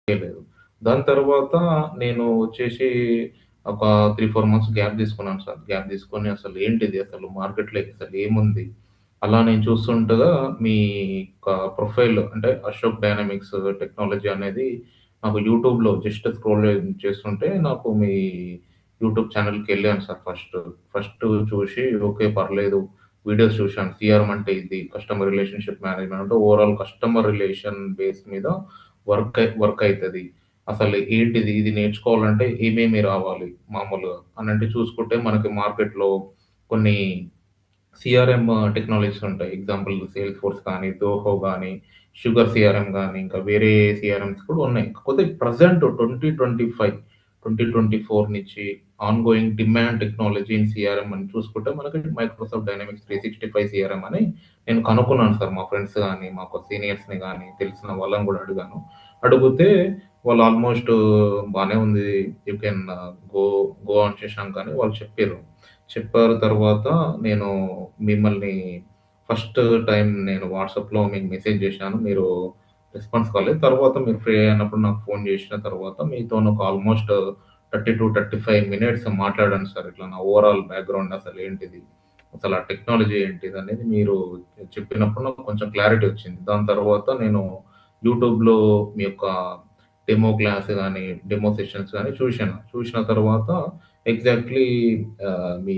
చేయలేదు. దాని తర్వాత నేను వచ్చేసి ఒక 3, 4 మంత్స్ గ్యాప్ తీసుకున్నాను సార్. గ్యాప్ తీసుకొని అసలు ఏంటిది అసలు మార్కెట్‌లో అసలు ఏముంది? అలా నేను చూస్తుండగా మీ యొక్క ప్రొఫైల్ అంటే అశోక్ డైనమిక్స్ టెక్నాలజీ అనేది నాకు యూట్యూబ్‌లో జస్ట్ స్క్రోల్ చేస్తుంటే నాకు మీ యూట్యూబ్ ఛానెల్‌కెళ్ళాను సార్ ఫస్ట్. ఫస్ట్ చూసి ఓకే. పర్లేదు. వీడియోస్ చూశాను. సీఆర్ఎం అంటే ఇది. కస్టమర్ రిలేషన్‌షిప్ మేనేజ్మెంట్ అంటే ఓవరాల్ కస్టమర్ రిలేషన్ బేస్ మీద వర్క్ అయితది. అసలు ఏంటిది? ఇది నేర్చుకోవాలంటే ఏమేమి రావాలి మామూలుగా అనంటే చూసుకుంటే మనకి మార్కెట్‌లో కొన్ని సీఆర్ఎం టెక్నాలజీస్ ఉంటాయి. ఎగ్జాంపుల్ సేల్స్‌ఫోర్స్ కానీ, జోహో గానీ, షుగర్ సీఆర్ఎం గానీ, ఇంకా వేరే సీఆర్ఎమ్స్ కూడా ఉన్నాయి. కాకపోతే ప్రెజెంట్ 2025, 2024 నుంచి ఆన్‌గోయింగ్ డిమాండ్ టెక్నాలజీ ఇన్ సీఆర్ఎం అని చూసుకుంటే మనకి మైక్రోసాఫ్ట్ డైనమిక్స్ 365 సీఆర్ఎం అని నేను కనుక్కున్నాను సార్. మా ఫ్రెండ్స్ గానీ, మాకు సీనియర్స్‌ని గానీ, తెలిసిన వాళ్ళని గూడా అడిగాను. అడుగుతే వాళ్ళు ఆల్‌మోస్ట్ బానే ఉంది. You can go go on Shashank అని వాళ్ళు చెప్పిర్రు. చెప్పారు తర్వాత నేను మిమ్మల్ని ఫస్ట్ టైమ్ నేను వాట్సాప్‌లో మీకు మెసేజ్ జేశాను. మీరు రెస్పాన్స్ కాలేదు. తర్వాత మీరు ఫ్రీ అయినప్పుడు నాకు ఫోన్ జేసిన తర్వాత మీతోని ఒక ఆల్‌మోస్ట్ 30-35 మినిట్స్ మాట్లాడాను సార్. ఇట్లా నా ఓవరాల్ బ్యాక్‌గ్రౌండ్ అసలేంటిది? అసలు ఆ టెక్నాలజీ ఏంటిదనేది మీరు చెప్పినప్పుడు నాకు కొంచెం క్లారిటీ వచ్చింది. దాని తర్వాత నేను యూట్యూబ్‌లో మీ యొక్క డెమో క్లాస్ గాని, డెమో సెషన్స్ గాని చూశాను. చూసిన తర్వాత ఎగ్జాక్ట్‌లీ మీ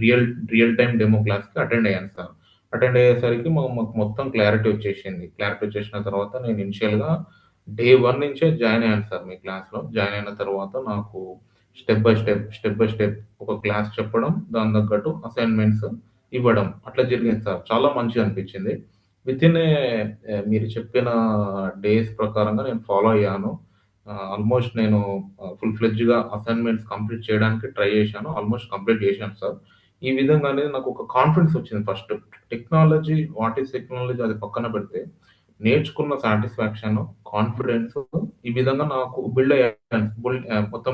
రియల్ రియల్ టైమ్ డెమో క్లాస్‌కి అటెండ్ అయ్యాను సార్. అటెండ్ అయ్యేసరికి మాకు మొత్తం క్లారిటీ వచ్చేసింది. క్లారిటీ వచ్చేసిన తర్వాత నేను ఇనిషియల్‌గా డే 1 నుంచే జాయిన్ అయ్యాను సార్ మీ క్లాస్‌లో. జాయిన్ అయిన తర్వాత నాకు స్టెప్ బై స్టెప్ ఒక క్లాస్ చెప్పడం, దానికి తగ్గట్టు అసైన్‌మెంట్స్ ఇవ్వడం అట్లా జరిగింది సార్. చాలా మంచిగా అనిపించింది. వితిన్ మీరు చెప్పిన డేస్ ప్రకారంగా నేను ఫాలో అయ్యాను. ఆల్‌మోస్ట్ నేను ఫుల్ ఫ్లెడ్జ్‌గా అసైన్‌మెంట్స్ కంప్లీట్ చేయడానికి ట్రై చేశాను. ఆల్‌మోస్ట్ కంప్లీట్ చేశాను సార్. ఈ విధంగా అనేది నాకొక కాన్ఫిడెన్స్ వచ్చింది first. Technology what is technology అది పక్కన పెడితే, నేర్చుకున్న సాటిస్ఫాక్షను, కాన్ఫిడెన్సు ఈ విధంగా నాకు బిల్డ్ అయ్యాను. మొత్తం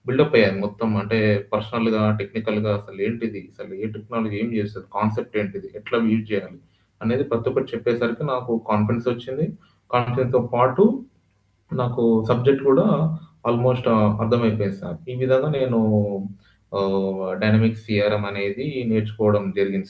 బిల్డప్ అయ్యాను మొత్తం. అంటే పర్సనల్‌గా, టెక్నికల్‌గా అసలేంటిది? అసలు ఏ టెక్నాలజీ ఏం చేస్తది? కాన్సెప్ట్ ఏంటిది? ఎట్లా యూజ్ చేయాలి? అనేది ప్రతి ఒక్కటి చెప్పేసరికి నాకు కాన్ఫిడెన్స్ వచ్చింది. కాన్ఫిడెన్స్‌తో పాటు నాకు సబ్జెక్ట్ కూడా ఆల్‌మోస్ట్ అర్థమైపోయింది సార్. ఈ విధంగా నేను డైనమిక్స్ సీఆర్ఎం అనేది నేర్చుకోవడం జరిగింది